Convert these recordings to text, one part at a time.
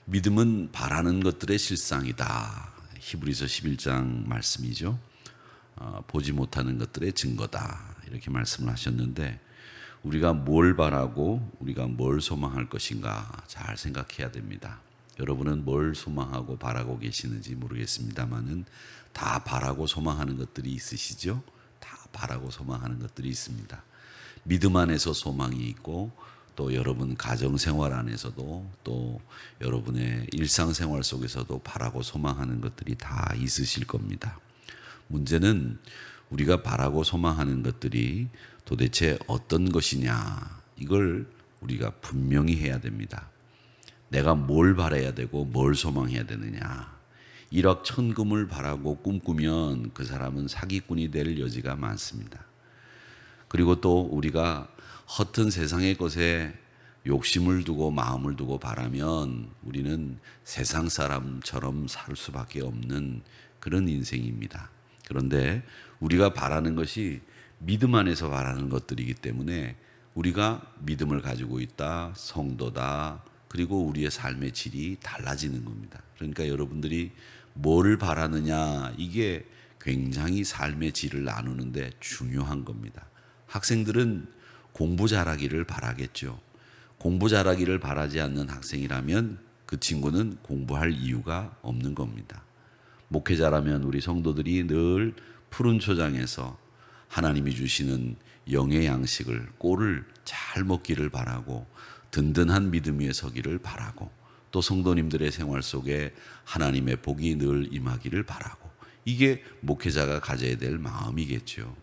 믿음은 바라는 것들의 실상이다. 히브리서 11장 말씀이죠. 보지 못하는 것들의 증거다. 이렇게 말씀을 하셨는데 우리가 뭘 바라고 우리가 뭘 소망할 것인가 잘 생각해야 됩니다. 여러분은 뭘 소망하고 바라고 계시는지 모르겠습니다만은 다 바라고 소망하는 것들이 있으시죠? 다 바라고 소망하는 것들이 있습니다. 믿음 안에서 소망이 있고 또 여러분 가정생활 안에서도 또 여러분의 일상생활 속에서도 바라고 소망하는 것들이 다 있으실 겁니다. 문제는 우리가 바라고 소망하는 것들이 도대체 어떤 것이냐 이걸 우리가 분명히 해야 됩니다. 내가 뭘 바라야 되고 뭘 소망해야 되느냐. 일확천금을 바라고 꿈꾸면 그 사람은 사기꾼이 될 여지가 많습니다. 그리고 또 우리가 허튼 세상의 것에 욕심을 두고 마음을 두고 바라면 우리는 세상 사람처럼 살 수밖에 없는 그런 인생입니다. 그런데 우리가 바라는 것이 믿음 안에서 바라는 것들이기 때문에 우리가 믿음을 가지고 있다, 성도다, 그리고 우리의 삶의 질이 달라지는 겁니다. 그러니까 여러분들이 뭘 바라느냐 이게 굉장히 삶의 질을 나누는데 중요한 겁니다. 학생들은 공부 잘하기를 바라겠죠. 공부 잘하기를 바라지 않는 학생이라면 그 친구는 공부할 이유가 없는 겁니다. 목회자라면 우리 성도들이 늘 푸른 초장에서 하나님이 주시는 영의 양식을 꼴을 잘 먹기를 바라고 든든한 믿음 위에 서기를 바라고 또 성도님들의 생활 속에 하나님의 복이 늘 임하기를 바라고 이게 목회자가 가져야 될 마음이겠죠.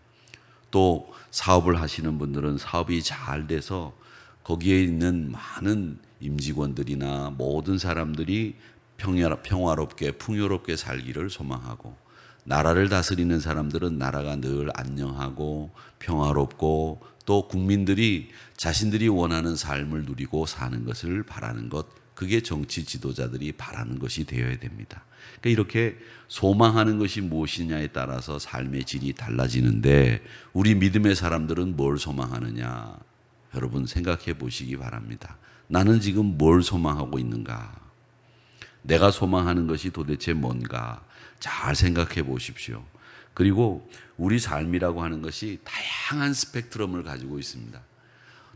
또 사업을 하시는 분들은 사업이 잘 돼서 거기에 있는 많은 임직원들이나 모든 사람들이 평화롭게 풍요롭게 살기를 소망하고 나라를 다스리는 사람들은 나라가 늘 안녕하고 평화롭고 또 국민들이 자신들이 원하는 삶을 누리고 사는 것을 바라는 것, 그게 정치 지도자들이 바라는 것이 되어야 됩니다. 그러니까 이렇게 소망하는 것이 무엇이냐에 따라서 삶의 질이 달라지는데 우리 믿음의 사람들은 뭘 소망하느냐? 여러분 생각해 보시기 바랍니다. 나는 지금 뭘 소망하고 있는가? 내가 소망하는 것이 도대체 뭔가? 잘 생각해 보십시오. 그리고 우리 삶이라고 하는 것이 다양한 스펙트럼을 가지고 있습니다.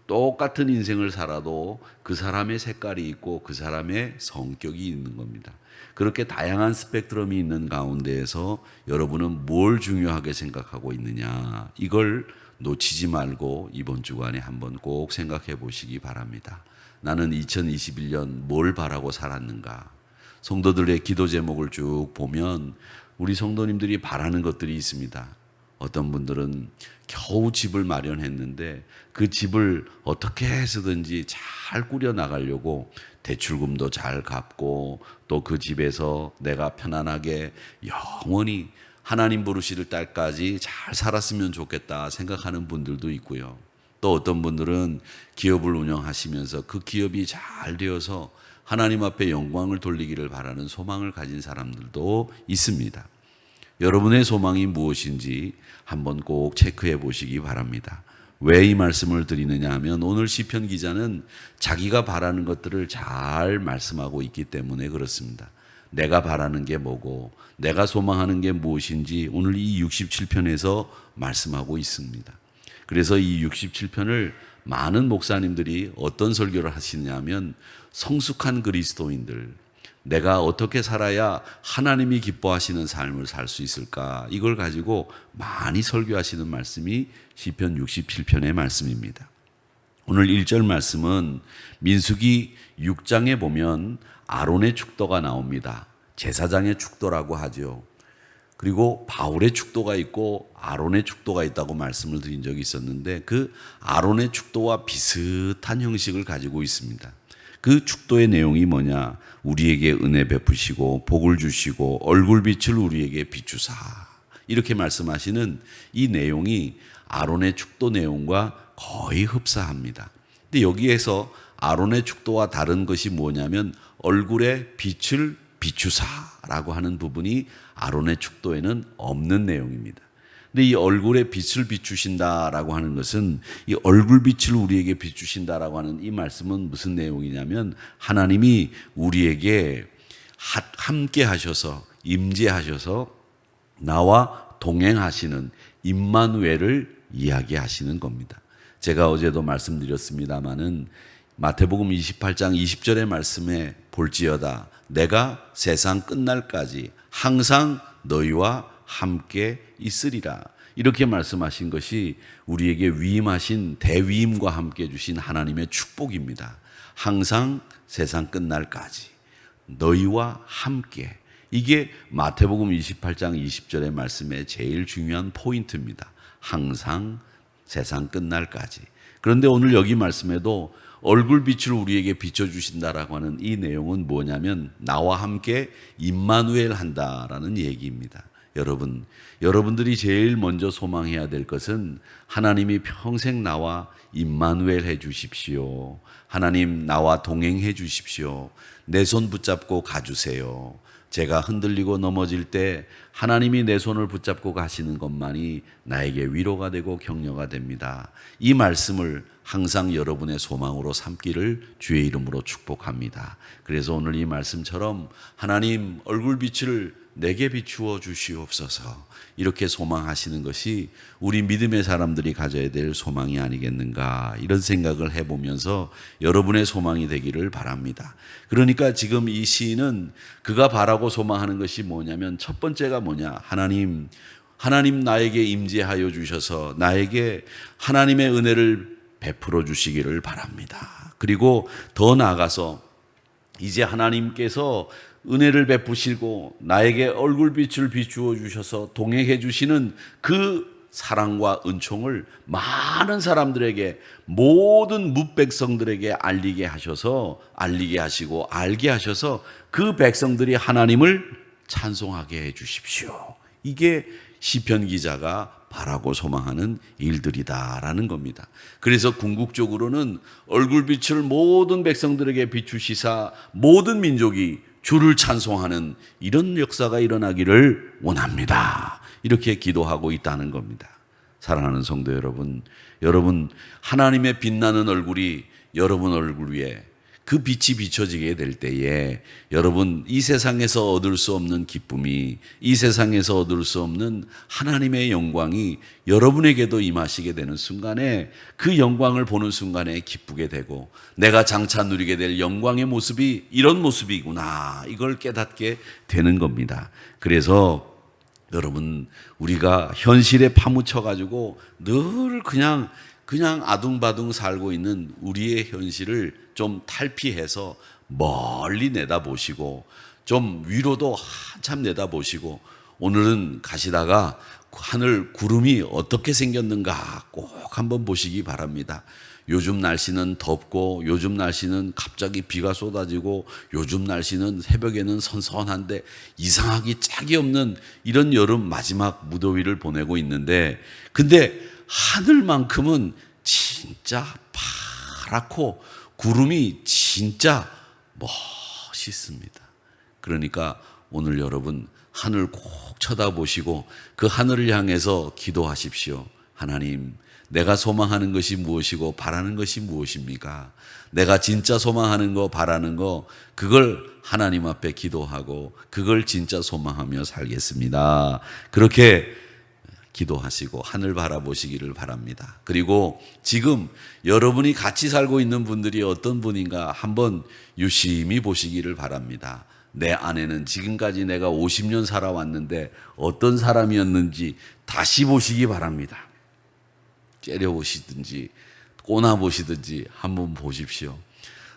똑같은 인생을 살아도 그 사람의 색깔이 있고 그 사람의 성격이 있는 겁니다. 그렇게 다양한 스펙트럼이 있는 가운데에서 여러분은 뭘 중요하게 생각하고 있느냐 이걸 놓치지 말고 이번 주간에 한번 꼭 생각해 보시기 바랍니다. 나는 2021년 뭘 바라고 살았는가? 성도들의 기도 제목을 쭉 보면 우리 성도님들이 바라는 것들이 있습니다. 어떤 분들은 겨우 집을 마련했는데 그 집을 어떻게 해서든지 잘 꾸려 나가려고 대출금도 잘 갚고 또 그 집에서 내가 편안하게 영원히 하나님 부르실 때까지 잘 살았으면 좋겠다 생각하는 분들도 있고요. 또 어떤 분들은 기업을 운영하시면서 그 기업이 잘 되어서 하나님 앞에 영광을 돌리기를 바라는 소망을 가진 사람들도 있습니다. 여러분의 소망이 무엇인지 한번 꼭 체크해 보시기 바랍니다. 왜 이 말씀을 드리느냐 하면 오늘 시편 기자는 자기가 바라는 것들을 잘 말씀하고 있기 때문에 그렇습니다. 내가 바라는 게 뭐고 내가 소망하는 게 무엇인지 오늘 이 67편에서 말씀하고 있습니다. 그래서 이 67편을 많은 목사님들이 어떤 설교를 하시냐면 성숙한 그리스도인들, 내가 어떻게 살아야 하나님이 기뻐하시는 삶을 살 수 있을까? 이걸 가지고 많이 설교하시는 말씀이 시편 67편의 말씀입니다. 오늘 1절 말씀은 민수기 6장에 보면 아론의 축도가 나옵니다. 제사장의 축도라고 하죠. 그리고 바울의 축도가 있고 아론의 축도가 있다고 말씀을 드린 적이 있었는데 그 아론의 축도와 비슷한 형식을 가지고 있습니다. 그 축도의 내용이 뭐냐? 우리에게 은혜 베푸시고 복을 주시고 얼굴빛을 우리에게 비추사 이렇게 말씀하시는 이 내용이 아론의 축도 내용과 거의 흡사합니다. 근데 여기에서 아론의 축도와 다른 것이 뭐냐면 얼굴에 빛을 비추사라고 하는 부분이 아론의 축도에는 없는 내용입니다. 근데 이 얼굴에 빛을 비추신다라고 하는 것은 이 얼굴 빛을 우리에게 비추신다라고 하는 이 말씀은 무슨 내용이냐면 하나님이 우리에게 함께 하셔서 임재하셔서 나와 동행하시는 임마누엘을 이야기하시는 겁니다. 제가 어제도 말씀드렸습니다마는 마태복음 28장 20절의 말씀에 볼지어다 내가 세상 끝날까지 항상 너희와 함께 있으리라. 이렇게 말씀하신 것이 우리에게 위임하신 대위임과 함께 주신 하나님의 축복입니다. 항상 세상 끝날까지 너희와 함께. 이게 마태복음 28장 20절의 말씀의 제일 중요한 포인트입니다. 항상 세상 끝날까지. 그런데 오늘 여기 말씀에도 얼굴빛을 우리에게 비춰주신다라고 하는 이 내용은 뭐냐면 나와 함께 임마누엘 한다라는 얘기입니다. 여러분들이 제일 먼저 소망해야 될 것은 하나님이 평생 나와 임마누엘 해 주십시오. 하나님 나와 동행해 주십시오. 내 손 붙잡고 가주세요. 제가 흔들리고 넘어질 때 하나님이 내 손을 붙잡고 가시는 것만이 나에게 위로가 되고 격려가 됩니다. 이 말씀을 항상 여러분의 소망으로 삼기를 주의 이름으로 축복합니다. 그래서 오늘 이 말씀처럼 하나님 얼굴빛을 내게 비추어 주시옵소서 이렇게 소망하시는 것이 우리 믿음의 사람들이 가져야 될 소망이 아니겠는가 이런 생각을 해보면서 여러분의 소망이 되기를 바랍니다. 그러니까 지금 이 시인은 그가 바라고 소망하는 것이 뭐냐면 첫 번째가 뭐냐, 하나님 나에게 임재하여 주셔서 나에게 하나님의 은혜를 베풀어 주시기를 바랍니다. 그리고 더 나아가서 이제 하나님께서 은혜를 베푸시고 나에게 얼굴빛을 비추어 주셔서 동행해 주시는 그 사랑과 은총을 많은 사람들에게, 모든 뭇백성들에게 알리게 하시고 알게 하셔서 그 백성들이 하나님을 찬송하게 해 주십시오. 이게 시편 기자가 바라고 소망하는 일들이다라는 겁니다. 그래서 궁극적으로는 얼굴빛을 모든 백성들에게 비추시사 모든 민족이 주를 찬송하는 이런 역사가 일어나기를 원합니다. 이렇게 기도하고 있다는 겁니다. 사랑하는 성도 여러분 하나님의 빛나는 얼굴이 여러분 얼굴 위에 그 빛이 비춰지게 될 때에 여러분 이 세상에서 얻을 수 없는 기쁨이, 이 세상에서 얻을 수 없는 하나님의 영광이 여러분에게도 임하시게 되는 순간에 그 영광을 보는 순간에 기쁘게 되고 내가 장차 누리게 될 영광의 모습이 이런 모습이구나 이걸 깨닫게 되는 겁니다. 그래서 여러분 우리가 현실에 파묻혀 가지고 늘 그냥 아둥바둥 살고 있는 우리의 현실을 좀 탈피해서 멀리 내다보시고 좀 위로도 한참 내다보시고 오늘은 가시다가 하늘 구름이 어떻게 생겼는가 꼭 한번 보시기 바랍니다. 요즘 날씨는 덥고 요즘 날씨는 갑자기 비가 쏟아지고 요즘 날씨는 새벽에는 선선한데 이상하기 짝이 없는 이런 여름 마지막 무더위를 보내고 있는데 근데 하늘만큼은 진짜 파랗고 구름이 진짜 멋있습니다. 그러니까 오늘 여러분 하늘 꼭 쳐다보시고 그 하늘을 향해서 기도하십시오. 하나님, 내가 소망하는 것이 무엇이고 바라는 것이 무엇입니까? 내가 진짜 소망하는 거 바라는 거 그걸 하나님 앞에 기도하고 그걸 진짜 소망하며 살겠습니다. 그렇게 기도하시고 하늘 바라보시기를 바랍니다. 그리고 지금 여러분이 같이 살고 있는 분들이 어떤 분인가 한번 유심히 보시기를 바랍니다. 내 아내는 지금까지 내가 50년 살아왔는데 어떤 사람이었는지 다시 보시기 바랍니다. 째려보시든지 꼬나보시든지 한번 보십시오.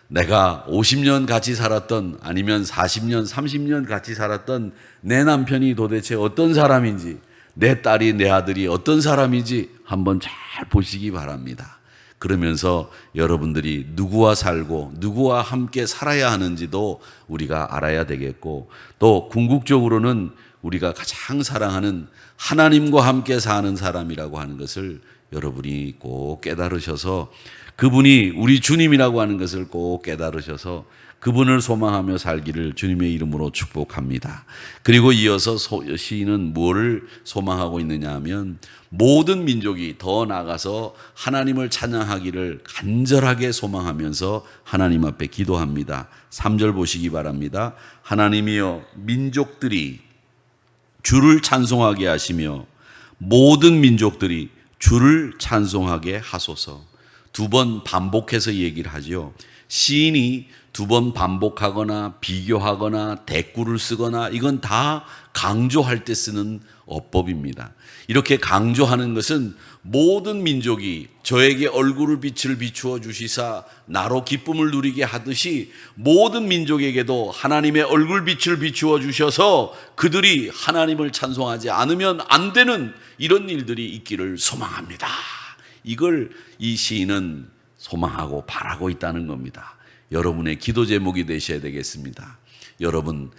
내가 50년 같이 살았던 아니면 40년, 30년 같이 살았던 내 남편이 도대체 어떤 사람인지 내 딸이 내 아들이 어떤 사람인지 한번 잘 보시기 바랍니다. 그러면서 여러분들이 누구와 살고 누구와 함께 살아야 하는지도 우리가 알아야 되겠고 또 궁극적으로는 우리가 가장 사랑하는 하나님과 함께 사는 사람이라고 하는 것을 여러분이 꼭 깨달으셔서 그분이 우리 주님이라고 하는 것을 꼭 깨달으셔서 그분을 소망하며 살기를 주님의 이름으로 축복합니다. 그리고 이어서 시인은 뭐를 소망하고 있느냐 하면 모든 민족이 더 나아가서 하나님을 찬양하기를 간절하게 소망하면서 하나님 앞에 기도합니다. 3절 보시기 바랍니다. 하나님이여 민족들이 주를 찬송하게 하시며 모든 민족들이 주를 찬송하게 하소서. 두 번 반복해서 얘기를 하죠. 시인이 두 번 반복하거나 비교하거나 대꾸를 쓰거나 이건 다 강조할 때 쓰는 어법입니다. 이렇게 강조하는 것은 모든 민족이 저에게 얼굴을 빛을 비추어 주시사 나로 기쁨을 누리게 하듯이 모든 민족에게도 하나님의 얼굴 빛을 비추어 주셔서 그들이 하나님을 찬송하지 않으면 안 되는 이런 일들이 있기를 소망합니다. 이걸 이 시인은 소망하고 바라고 있다는 겁니다. 여러분의 기도 제목이 되셔야 되겠습니다. 여러분,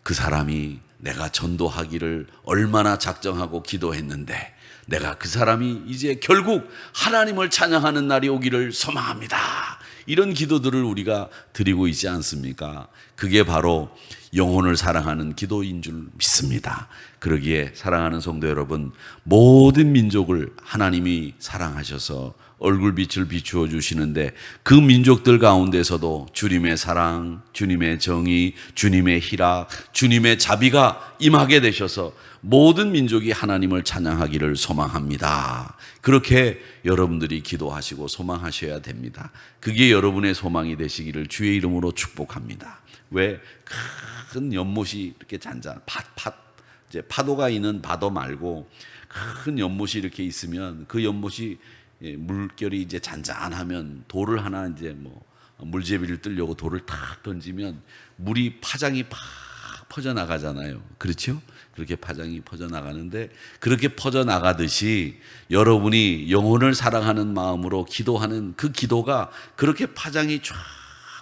그 사람이 내가 전도하기를 얼마나 작정하고 기도했는데 내가 그 사람이 이제 결국 하나님을 찬양하는 날이 오기를 소망합니다. 이런 기도들을 우리가 드리고 있지 않습니까? 그게 바로 영혼을 사랑하는 기도인 줄 믿습니다. 그러기에 사랑하는 성도 여러분, 모든 민족을 하나님이 사랑하셔서 얼굴빛을 비추어 주시는데 그 민족들 가운데서도 주님의 사랑, 주님의 정의, 주님의 희락, 주님의 자비가 임하게 되셔서 모든 민족이 하나님을 찬양하기를 소망합니다. 그렇게 여러분들이 기도하시고 소망하셔야 됩니다. 그게 여러분의 소망이 되시기를 주의 이름으로 축복합니다. 왜? 큰 연못이 이렇게 이제 파도가 있는 바다 말고 큰 연못이 이렇게 있으면 그 연못이 물결이 이제 잔잔하면 돌을 하나 이제 물제비를 뜨려고 돌을 탁 던지면 물이 파장이 팍 퍼져나가잖아요. 그렇죠? 그렇게 파장이 퍼져나가는데 그렇게 퍼져나가듯이 여러분이 영혼을 사랑하는 마음으로 기도하는 그 기도가 그렇게 파장이 쫙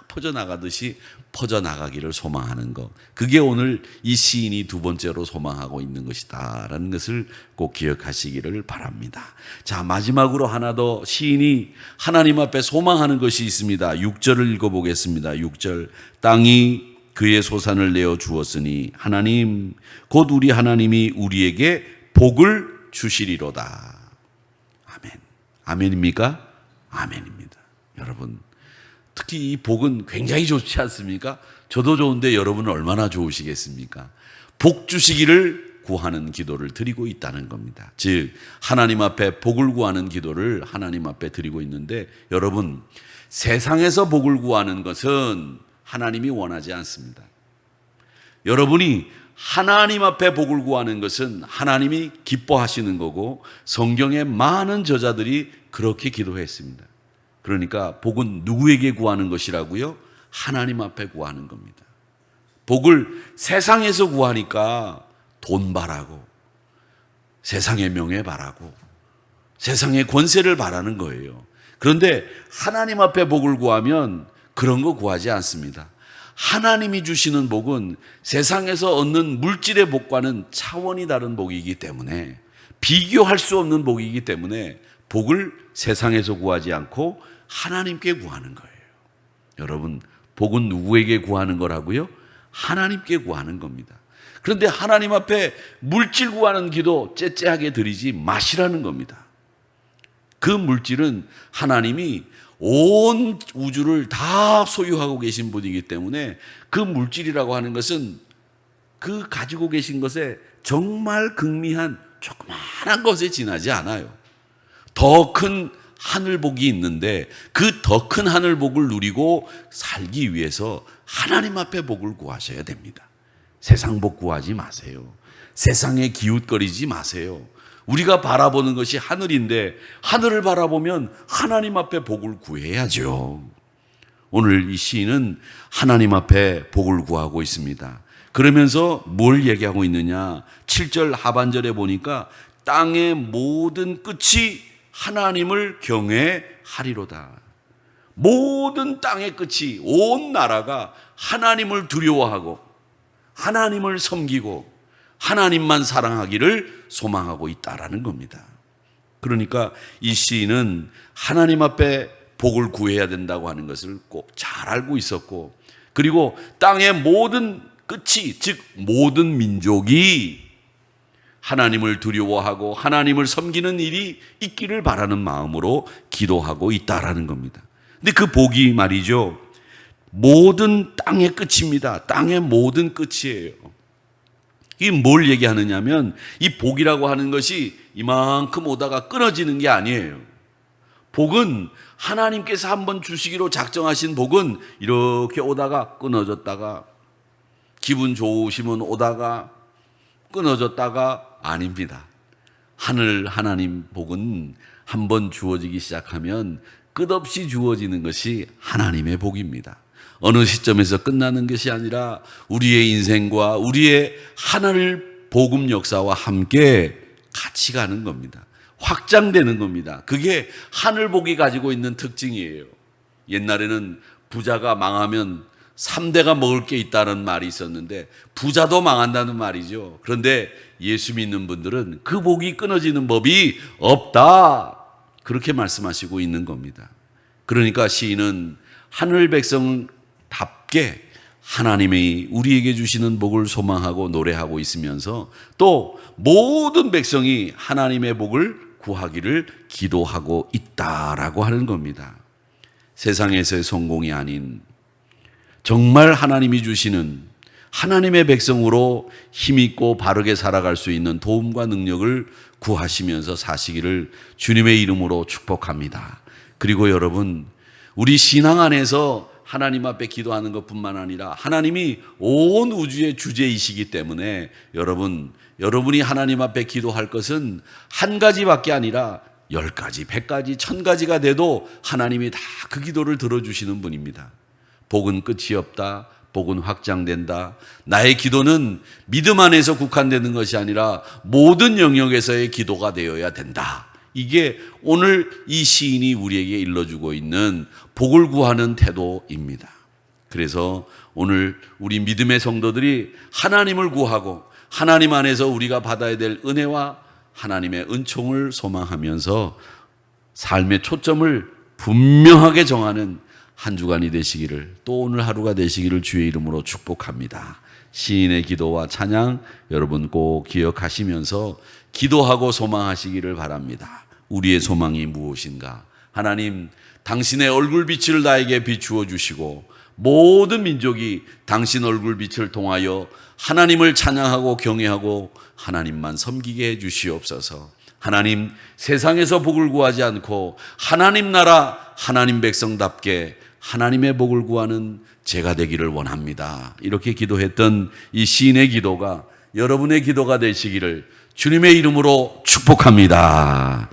퍼져나가듯이 퍼져나가기를 소망하는 것. 그게 오늘 이 시인이 두 번째로 소망하고 있는 것이다라는 것을 꼭 기억하시기를 바랍니다. 자, 마지막으로 하나 더 시인이 하나님 앞에 소망하는 것이 있습니다. 6절을 읽어보겠습니다. 6절. 땅이 그의 소산을 내어 주었으니 하나님 곧 우리 하나님이 우리에게 복을 주시리로다. 아멘. 아멘입니까? 아멘입니다. 여러분, 특히 이 복은 굉장히 좋지 않습니까? 저도 좋은데 여러분은 얼마나 좋으시겠습니까? 복 주시기를 구하는 기도를 드리고 있다는 겁니다. 즉 하나님 앞에 복을 구하는 기도를 하나님 앞에 드리고 있는데 여러분, 세상에서 복을 구하는 것은 하나님이 원하지 않습니다. 여러분이 하나님 앞에 복을 구하는 것은 하나님이 기뻐하시는 거고 성경의 많은 저자들이 그렇게 기도했습니다. 그러니까 복은 누구에게 구하는 것이라고요? 하나님 앞에 구하는 겁니다. 복을 세상에서 구하니까 돈 바라고 세상의 명예 바라고 세상의 권세를 바라는 거예요. 그런데 하나님 앞에 복을 구하면 그런 거 구하지 않습니다. 하나님이 주시는 복은 세상에서 얻는 물질의 복과는 차원이 다른 복이기 때문에 비교할 수 없는 복이기 때문에 복을 세상에서 구하지 않고 하나님께 구하는 거예요. 여러분, 복은 누구에게 구하는 거라고요? 하나님께 구하는 겁니다. 그런데 하나님 앞에 물질 구하는 기도 째째하게 드리지 마시라는 겁니다. 그 물질은 하나님이 온 우주를 다 소유하고 계신 분이기 때문에 그 물질이라고 하는 것은 그 가지고 계신 것에 정말 극미한 조그마한 것에 지나지 않아요. 더 큰 하늘복이 있는데 그 더 큰 하늘복을 누리고 살기 위해서 하나님 앞에 복을 구하셔야 됩니다. 세상 복 구하지 마세요. 세상에 기웃거리지 마세요. 우리가 바라보는 것이 하늘인데 하늘을 바라보면 하나님 앞에 복을 구해야죠. 오늘 이 시인은 하나님 앞에 복을 구하고 있습니다. 그러면서 뭘 얘기하고 있느냐? 7절 하반절에 보니까 땅의 모든 끝이 하나님을 경외하리로다. 모든 땅의 끝이 온 나라가 하나님을 두려워하고 하나님을 섬기고 하나님만 사랑하기를 소망하고 있다라는 겁니다. 그러니까 이 시인은 하나님 앞에 복을 구해야 된다고 하는 것을 꼭 잘 알고 있었고, 그리고 땅의 모든 끝이, 즉 모든 민족이 하나님을 두려워하고 하나님을 섬기는 일이 있기를 바라는 마음으로 기도하고 있다라는 겁니다. 근데 그 복이 말이죠, 모든 땅의 끝입니다. 땅의 모든 끝이에요. 이게 뭘 얘기하느냐면, 이 복이라고 하는 것이 이만큼 오다가 끊어지는 게 아니에요. 복은 하나님께서 한번 주시기로 작정하신 복은 이렇게 오다가 끊어졌다가, 기분 좋으시면 오다가 끊어졌다가 아닙니다. 하나님 복은 한번 주어지기 시작하면 끝없이 주어지는 것이 하나님의 복입니다. 어느 시점에서 끝나는 것이 아니라 우리의 인생과 우리의 하늘 복음 역사와 함께 같이 가는 겁니다. 확장되는 겁니다. 그게 하늘복이 가지고 있는 특징이에요. 옛날에는 부자가 망하면 3대가 먹을 게 있다는 말이 있었는데 부자도 망한다는 말이죠. 그런데 예수 믿는 분들은 그 복이 끊어지는 법이 없다, 그렇게 말씀하시고 있는 겁니다. 그러니까 시인은 하늘 백성답게 하나님이 우리에게 주시는 복을 소망하고 노래하고 있으면서 또 모든 백성이 하나님의 복을 구하기를 기도하고 있다라고 하는 겁니다. 세상에서의 성공이 아닌 정말 하나님이 주시는 하나님의 백성으로 힘있고 바르게 살아갈 수 있는 도움과 능력을 구하시면서 사시기를 주님의 이름으로 축복합니다. 그리고 여러분, 우리 신앙 안에서 하나님 앞에 기도하는 것뿐만 아니라 하나님이 온 우주의 주제이시기 때문에 여러분이 하나님 앞에 기도할 것은 한 가지밖에 아니라 10가지, 100가지, 1000가지가 돼도 하나님이 다 그 기도를 들어주시는 분입니다. 복은 끝이 없다. 복은 확장된다. 나의 기도는 믿음 안에서 국한되는 것이 아니라 모든 영역에서의 기도가 되어야 된다. 이게 오늘 이 시인이 우리에게 일러주고 있는 복을 구하는 태도입니다. 그래서 오늘 우리 믿음의 성도들이 하나님을 구하고 하나님 안에서 우리가 받아야 될 은혜와 하나님의 은총을 소망하면서 삶의 초점을 분명하게 정하는 한 주간이 되시기를, 또 오늘 하루가 되시기를 주의 이름으로 축복합니다. 시인의 기도와 찬양 여러분 꼭 기억하시면서 기도하고 소망하시기를 바랍니다. 우리의 소망이 무엇인가? 하나님, 당신의 얼굴빛을 나에게 비추어 주시고 모든 민족이 당신 얼굴빛을 통하여 하나님을 찬양하고 경외하고 하나님만 섬기게 해 주시옵소서. 하나님, 세상에서 복을 구하지 않고 하나님 나라 하나님 백성답게 하나님의 복을 구하는 제가 되기를 원합니다. 이렇게 기도했던 이 시인의 기도가 여러분의 기도가 되시기를 주님의 이름으로 축복합니다.